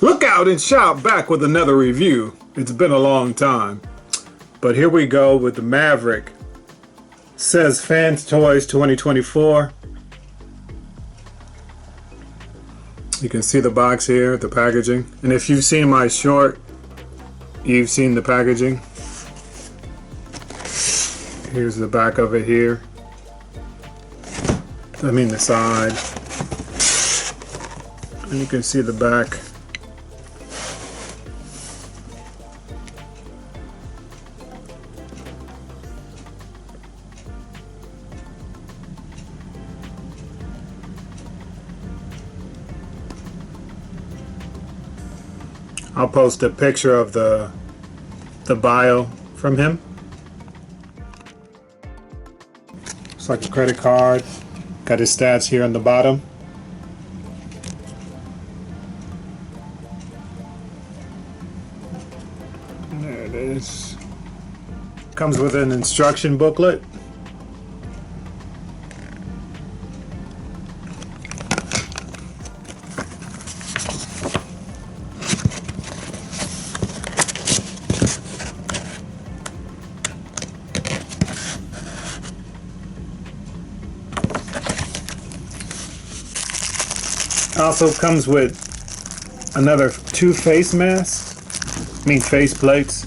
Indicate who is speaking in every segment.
Speaker 1: Look out and shout back with another review. It's been a long time. But here we go with the Maverick. It says Fans Toys 2024. You can see the box here, the packaging. And if you've seen my short, you've seen the packaging. Here's the back of it here. I mean the side. And you can see the back. I'll post a picture of the bio from him. It's like a credit card. Got his stats here on the bottom. There it is. Comes with an instruction booklet. Also comes with another 2 face masks. I mean face plates.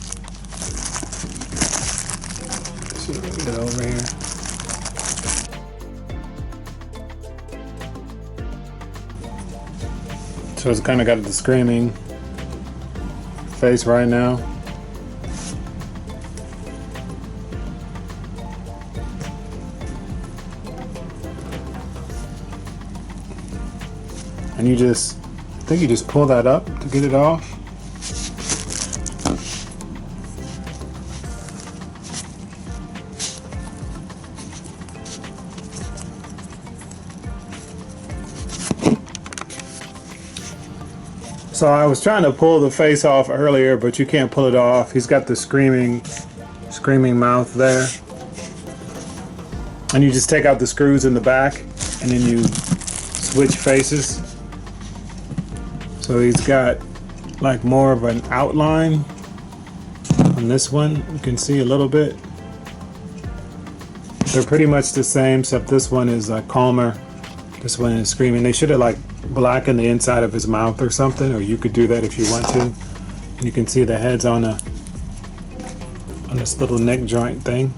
Speaker 1: Let's see if I can get over here. So it's kind of got the screaming face right now. And I think you just pull that up to get it off. So I was trying to pull the face off earlier, but you can't pull it off. He's got the screaming mouth there. And you just take out the screws in the back, and then you switch faces. So he's got like more of an outline on this one. You can see a little bit. They're pretty much the same, except this one is calmer. This one is screaming. They should have like blackened the inside of his mouth or something, or you could do that if you want to. And you can see the heads on this little neck joint thing.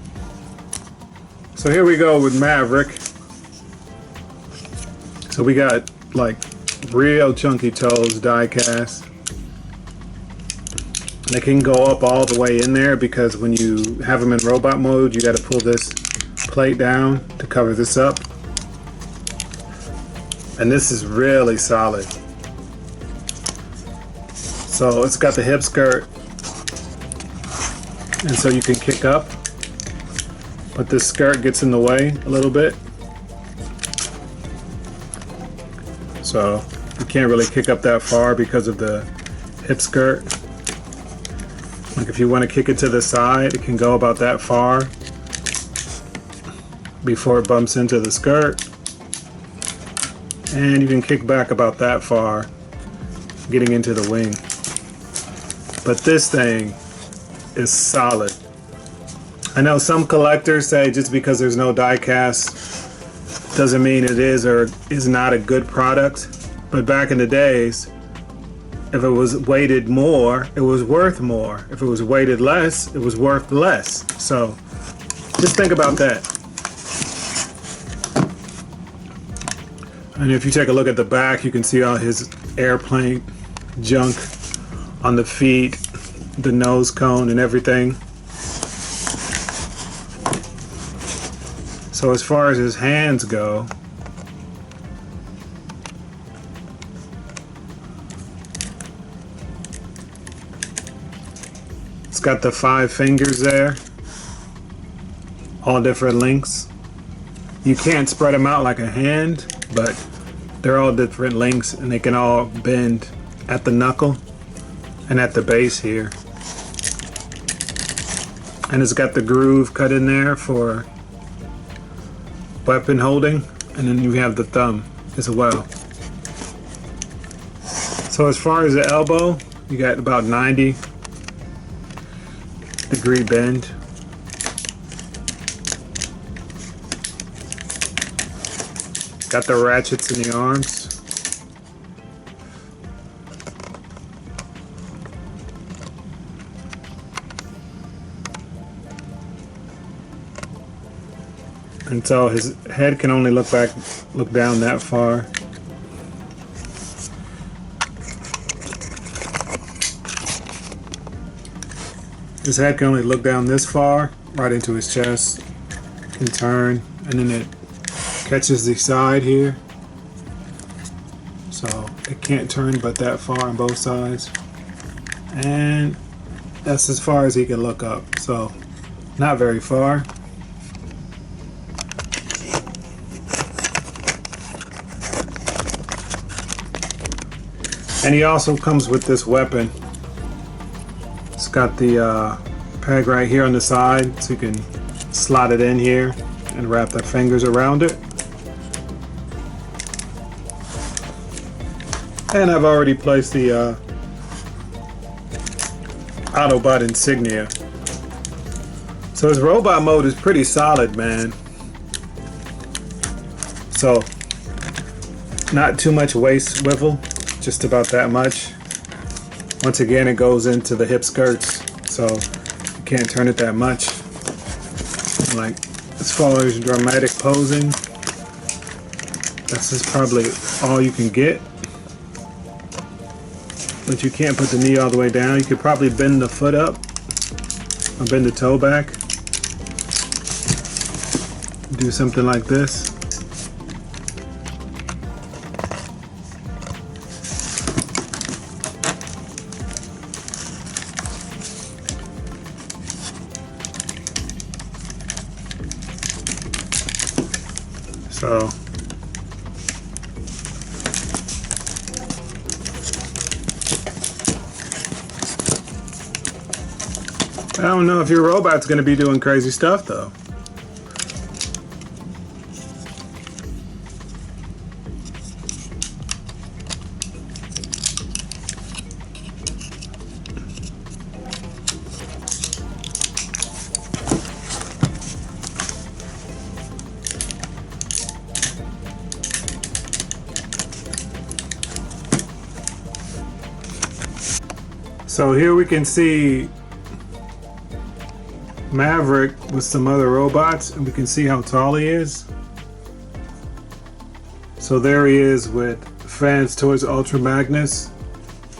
Speaker 1: So here we go with Maverick. So we got like real chunky toes die cast. They can go up all the way in there because when you have them in robot mode, you got to pull this plate down to cover this up. And this is really solid. So it's got the hip skirt, and so you can kick up, but this skirt gets in the way a little bit. So you can't really kick up that far because of the hip skirt. Like if you want to kick it to the side, it can go about that far before it bumps into the skirt. And you can kick back about that far, getting into the wing. But this thing is solid. I know some collectors say just because there's no die cast doesn't mean it is or is not a good product. But back in the days, if it was weighted more, it was worth more. If it was weighted less, it was worth less. So just think about that. And if you take a look at the back, you can see all his airplane junk on the feet, the nose cone and everything. So as far as his hands go, it's got the 5 fingers there, all different lengths. You can't spread them out like a hand, but they're all different lengths and they can all bend at the knuckle and at the base here. And it's got the groove cut in there for weapon holding, and then you have the thumb as well. So as far as the elbow, you got about 90-degree bend. Got the ratchets in the arms. And so his head can only look down that far. His head can only look down this far, right into his chest. Can turn, and then it catches the side here. So it can't turn but that far on both sides. And that's as far as he can look up. So not very far. And he also comes with this weapon. It's got the peg right here on the side, so you can slot it in here and wrap the fingers around it. And I've already placed the Autobot insignia. So his robot mode is pretty solid, man. So not too much waist swivel. Just about that much. Once again, it goes into the hip skirts, so you can't turn it that much. Like, as far as dramatic posing, that's just probably all you can get. But you can't put the knee all the way down. You could probably bend the foot up or bend the toe back. Do something like this. So I don't know if your robot's going to be doing crazy stuff though. So here we can see Maverick with some other robots, and we can see how tall he is. So there he is with Fans Toys Ultra Magnus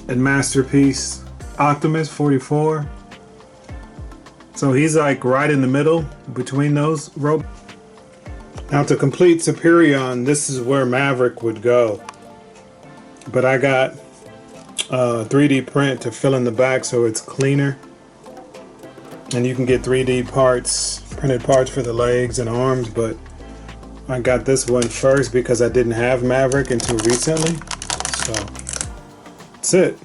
Speaker 1: and Masterpiece Optimus 44. So he's like right in the middle between those robots. Now to complete Superion, this is where Maverick would go. But I got 3D print to fill in the back so it's cleaner. And you can get 3D parts, printed parts for the legs and arms, but I got this one first because I didn't have Maverick until recently. So that's it.